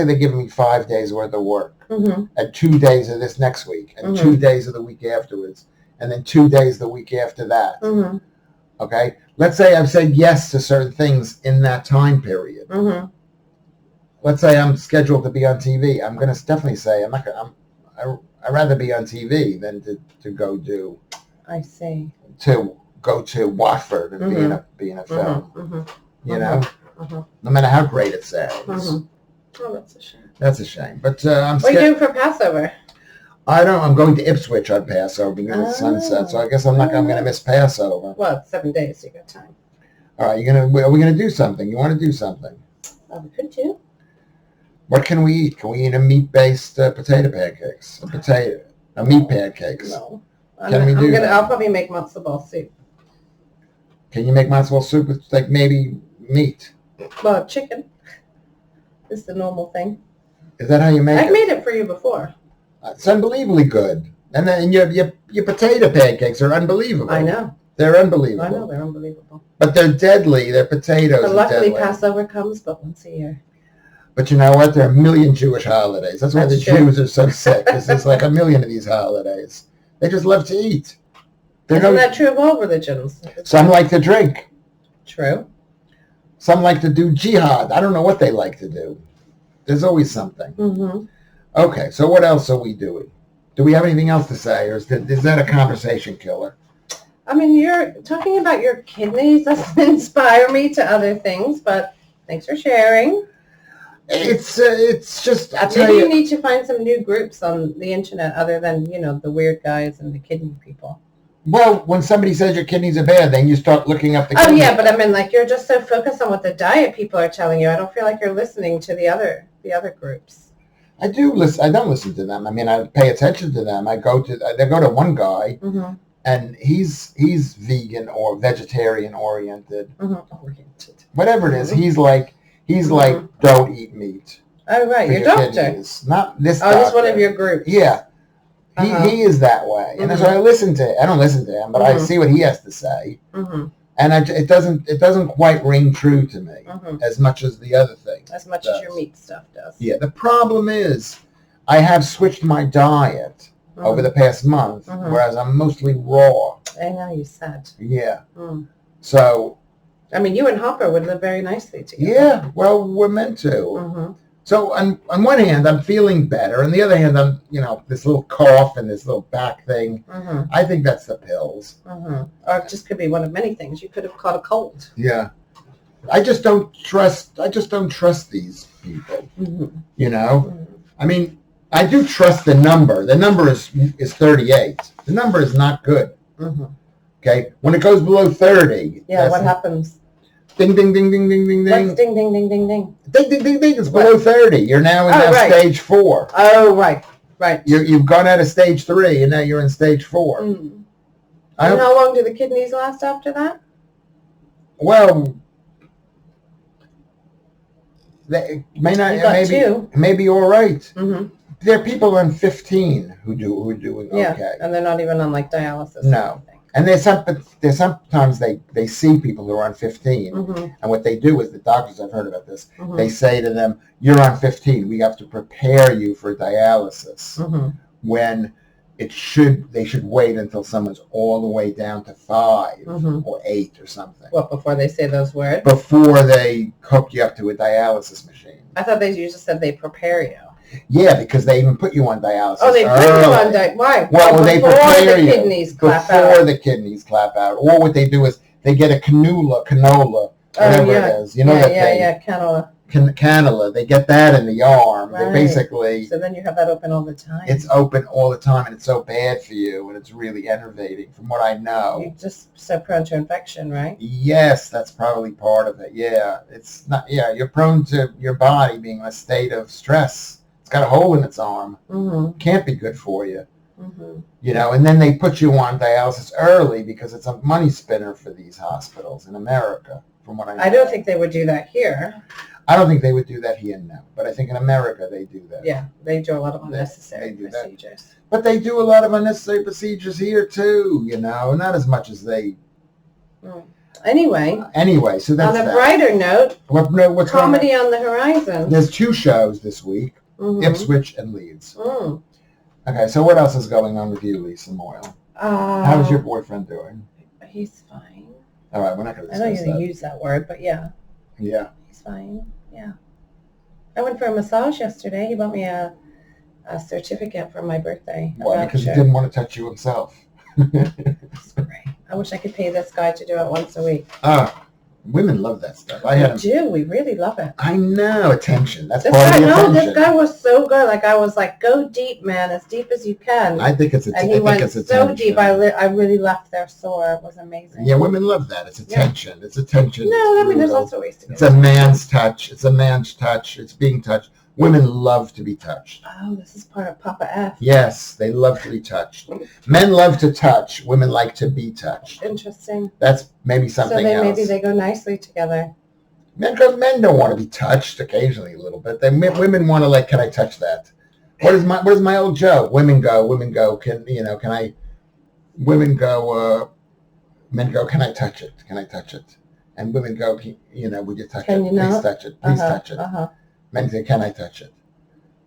they're giving me 5 days worth of work, and 2 days of this next week, and 2 days of the week afterwards, and then 2 days the week after that. Okay, let's say I've said yes to certain things in that time period. Let's say I'm scheduled to be on TV. I'm going to definitely say I'd rather be on TV than to go do. I see. To go to Watford and be in a film. You know, no matter how great it sounds. Oh, that's a shame. That's a shame. But what are you doing for Passover? I'm going to Ipswich on Passover because it's sunset, so I guess I'm going to miss Passover. Well, it's 7 days, you got time. All right, are we going to do something? You want to do something? We could do. What can we eat? Can we eat a meat-based potato pancakes? Meat pancakes? No. I'll probably make matzo ball soup. Can you make matzo ball soup with, like, maybe meat? Well, chicken is the normal thing. Is that how you make it? I've made it for you before. It's unbelievably good. And then your potato pancakes are unbelievable. I know. They're unbelievable. I know, they're unbelievable. But they're deadly. Their potatoes but luckily, are deadly. Passover comes but once a year. But you know what? There are a million Jewish holidays. That's why the Jews are so sick, because there's like a million of these holidays. They just love to eat. Isn't that true of all religions? Some like to drink. True. Some like to do jihad. I don't know what they like to do. There's always something. Mm-hmm. Okay, so what else are we doing? Do we have anything else to say, or is that a conversation killer? I mean, you're talking about your kidneys. Doesn't inspire me to other things, but thanks for sharing. It's just, I tell Maybe you. you need to find some new groups on the internet other than, the weird guys and the kidney people. Well, when somebody says your kidneys are bad, then you start looking up the kidneys. Oh, yeah, but I mean, like, you're just so focused on what the diet people are telling you. I don't feel like you're listening to the other groups. I do listen. I don't listen to them. I mean, I pay attention to them. They go to one guy, mm-hmm. and he's vegan or vegetarian oriented. Mm-hmm. Oriented. Whatever it is, he's mm-hmm. like, don't eat meat. Oh, right, your doctor. Kidneys. Not this doctor. Oh, this one of your groups. Yeah. He is that way. And so I don't listen to him, but I see what he has to say. Mm-hmm. And it doesn't quite ring true to me as much as the other thing. As much as your meat stuff does. Yeah, the problem is I have switched my diet over the past month, whereas I'm mostly raw. I know, you said. Yeah. So. I mean, you and Hopper would live very nicely together. Yeah, well, we're meant to. So on one hand, I'm feeling better. On the other hand, I'm, this little cough and this little back thing. I think that's the pills. Or it just could be one of many things. You could have caught a cold. Yeah. I just don't trust these people. I mean, I do trust the number. The number is 38. The number is not good. Okay? When it goes below 30. Yeah, what happens? Ding, ding, ding, ding, ding, ding, ding. What's ding, ding, ding, ding, ding? Ding, ding, ding, ding. It's below 30. You're now in stage 4. Oh, right. Right. You've gone out of stage 3, and now you're in stage 4. And how long do the kidneys last after that? Well, they may not. Maybe all right. There are people on 15 who are doing okay. And they're not even on like dialysis. No. And there's sometimes they see people who are on 15, and what they do is the doctors, I've heard about this, they say to them, "You're on 15. We have to prepare you for dialysis." When they should wait until someone's all the way down to 5 or 8 or something. What, before they say those words? Before they hook you up to a dialysis machine. I thought they usually said they prepare you. Yeah, because they even put you on dialysis. Oh, they put you on dialysis. Why? Well, they prepare you before the kidneys clap out. Or what they do is they get a canola, whatever it is. You know that thing? Yeah, canola. Cannula. They get that in the arm. Right. They basically. So then you have that open all the time. It's open all the time, and it's so bad for you, and it's really enervating, from what I know. You're just so prone to infection, right? Yes, that's probably part of it. Yeah, it's not. Yeah, you're prone to your body being in a state of stress. Got a hole in its arm. Can't be good for you. And then they put you on dialysis early because it's a money spinner for these hospitals in America, from what I know. I don't think they would do that here. I don't think they would do that here now, but I think in America they do that. Yeah, they do a lot of unnecessary procedures. That. But they do a lot of unnecessary procedures here too, not as much as they... Anyway, so that's on a brighter note, what's comedy on the horizon. There's 2 shows this week, Ipswich and Leeds. Okay, so what else is going on with you, Lisa Moyle? How's your boyfriend doing? He's fine. All right, we're not going to discuss that. I know you're going to use that word, but yeah. Yeah. He's fine, yeah. I went for a massage yesterday. He bought me a certificate for my birthday. Why? Because he didn't want to touch you himself. That's great. I wish I could pay this guy to do it once a week. Women love that stuff. We really love it. I know. Attention. That's part of the attention. This guy was so good. Like, I was like, go deep, man, as deep as you can. I think it's attention. And he went so deep, I really left there sore. It was amazing. Yeah, women love that. It's attention. Yeah. It's attention. No, I mean, there's also ways to do it. It's a man's touch. It's a man's touch. It's being touched. Women love to be touched. Oh, this is part of Papa F. Yes, they love to be touched. Men love to touch. Women like to be touched. Interesting. That's maybe something else. Maybe they go nicely together. Men don't want to be touched occasionally a little bit. Women want to can I touch that? What is my old joke? Women go, men go, can I touch it? Can I touch it? And women go, would you touch it? Please touch it. Please touch it. Men say, can I touch it?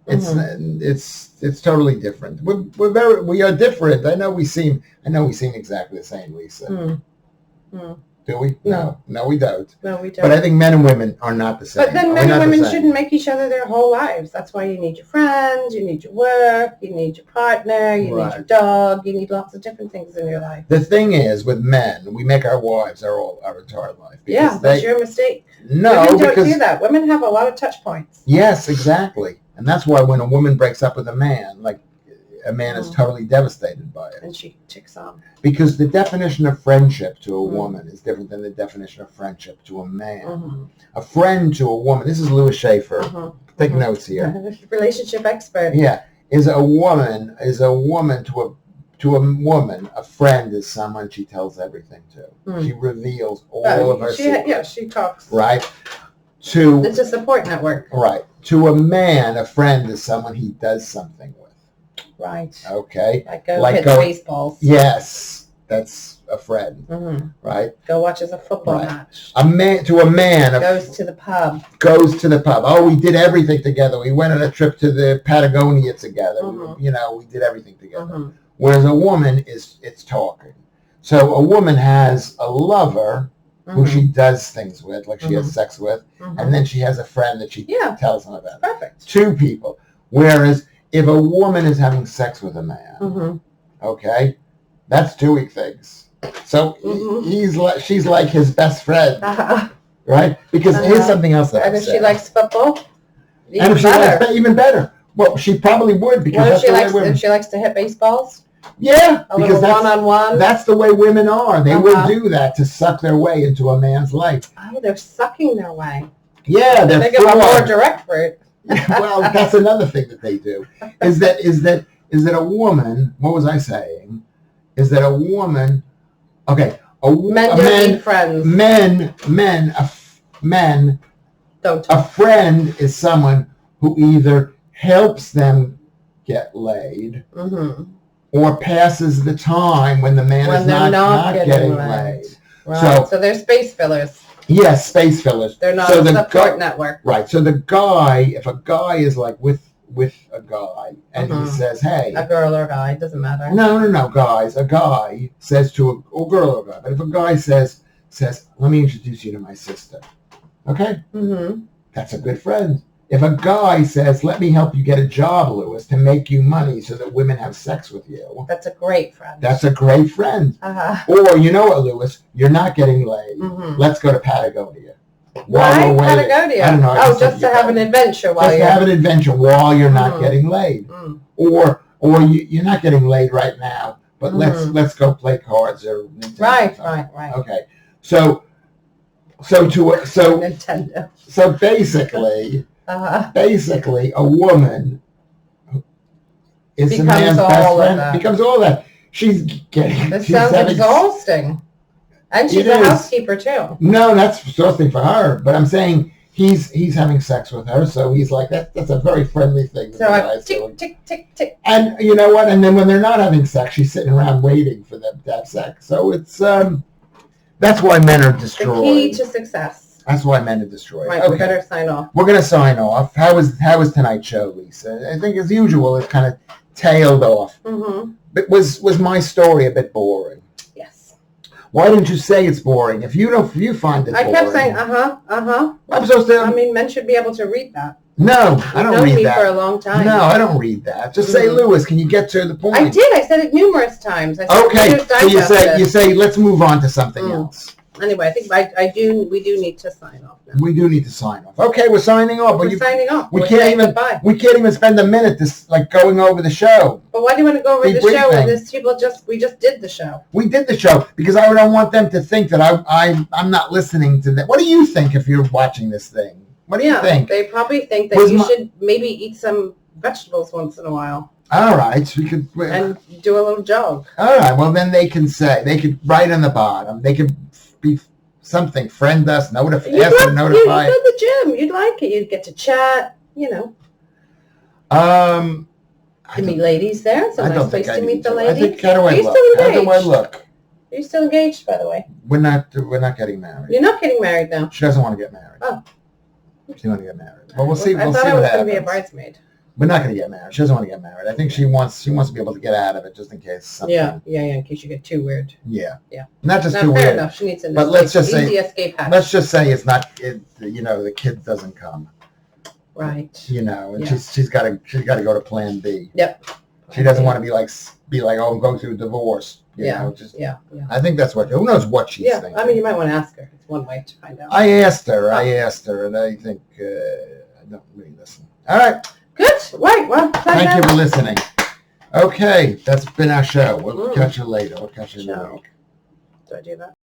It's totally different. We are different. I know we seem exactly the same, Lisa. Do we? No, we don't. No, we don't. But I think men and women are not the same. But then men and women shouldn't make each other their whole lives. That's why you need your friends, you need your work, you need your partner, you need your dog, you need lots of different things in your life. The thing is, with men, we make our wives our entire life. Yeah, that's your mistake. No, women don't do that. Women have a lot of touch points. Yes, exactly. And that's why when a woman breaks up with a man, like a man is totally devastated by it. And she ticks on. Because the definition of friendship to a woman is different than the definition of friendship to a man. A friend to a woman, this is Lewis Schaffer. Take notes here. Relationship expert. Yeah. Is a woman to a woman, a friend is someone she tells everything to. She reveals all of her secrets. Yeah, she talks. Right? It's a support network. Right. To a man, a friend is someone he does something with. Right. Okay. Like hit baseballs. Yes, that's a friend. Right. Go watches a football match. A man goes to the pub. Oh, we did everything together. We went on a trip to the Patagonia together. We did everything together. Whereas a woman it's talking. So a woman has a lover who she does things with, like she has sex with, and then she has a friend that she tells him about. Perfect. Two people. Whereas if a woman is having sex with a man, okay, that's doing things. So she's like his best friend, right? Because here's something else that and if she likes football, even better. Well, she probably would because if she likes to hit baseballs. Yeah, because that's one-on-one. That's the way women are. They will do that to suck their way into a man's life. Oh, they're sucking their way. Yeah, they get a more direct route. Well, that's another thing that they do. Is that a woman? What was I saying? Is that a woman? Okay, men don't need friends. Men. Don't. A friend is someone who either helps them get laid, or passes the time when the man is not getting laid. Right. So they're space fillers. Yes, space fillers. They're not a support network. Right. So the guy, if a guy is like with a guy and he says, hey. A girl or a guy, doesn't matter. No, guys. A guy says to a girl or a guy. But if a guy says, let me introduce you to my sister. Okay? That's a good friend. If a guy says, let me help you get a job, Lewis, to make you money so that women have sex with you. That's a great friend. That's a great friend. Or, you know what, Lewis? You're not getting laid. Let's go to Patagonia. Why Patagonia? I don't know. Just to have an adventure while you're not getting laid. Or you're not getting laid right now, but let's go play cards or Nintendo. Right. Okay. So Nintendo. So basically, a woman is a man's best friend. Becomes all that. She's getting. This sounds exhausting. And she's a housekeeper too. No, that's exhausting for her. But I'm saying he's having sex with her, so he's like that's a very friendly thing. So tick. And you know what? And then when they're not having sex, she's sitting around waiting for them to have sex. So it's that's why men are destroyed. The key to success. That's why men are destroyed. Right, we better sign off. We're going to sign off. How was tonight's show, Lisa? I think as usual, it kind of tailed off. But was my story a bit boring? Yes. Why didn't you say it's boring? If you find it boring. I kept saying, I'm supposed to. I mean, men should be able to read that. No, I don't read that. You've known me for a long time. No, I don't read that. Just say, Lewis, can you get to the point? I did. I said it numerous times. Okay, so you say, let's move on to something else. Anyway, I think we do need to sign off now. We do need to sign off. Okay, we're signing off. We're signing off. We can't even spend a minute going over the show. But why do you want to go over the show when we just did the show? We did the show because I don't want them to think that I'm not listening to them. What do you think if you're watching this thing? What do you think? They probably think that you should maybe eat some vegetables once in a while. All right, so we could and do a little jog. All right, well then they could write on the bottom. They could be something. Friend us, notify. You'd go to the gym. You'd like it. You'd get to chat. You meet ladies there. It's a nice place to meet the ladies. How do I look? Are you still engaged, by the way? We're not getting married. You're not getting married now. She doesn't want to get married. Oh. She wants to get married. Well, we'll see. I thought I was going to be a bridesmaid. We're not going to get married. She doesn't want to get married. I think she wants to be able to get out of it just in case something. Yeah. In case you get too weird. Yeah. Yeah. Not just not too fair weird. Enough. She needs an but let's just easy say, escape hatch. Let's just say it's not. The kid doesn't come. Right. And she's got to go to Plan B. Yep. She doesn't want to be like, oh, I'm going through a divorce. Yeah. I think that's who knows what she's thinking. I mean, you might want to ask her. It's one way to find out. I asked her, and I think I don't really listen. All right. Good. Right. Well, thank you for listening. Okay, that's been our show. We'll catch you later. We'll catch you in a week. Do I do that?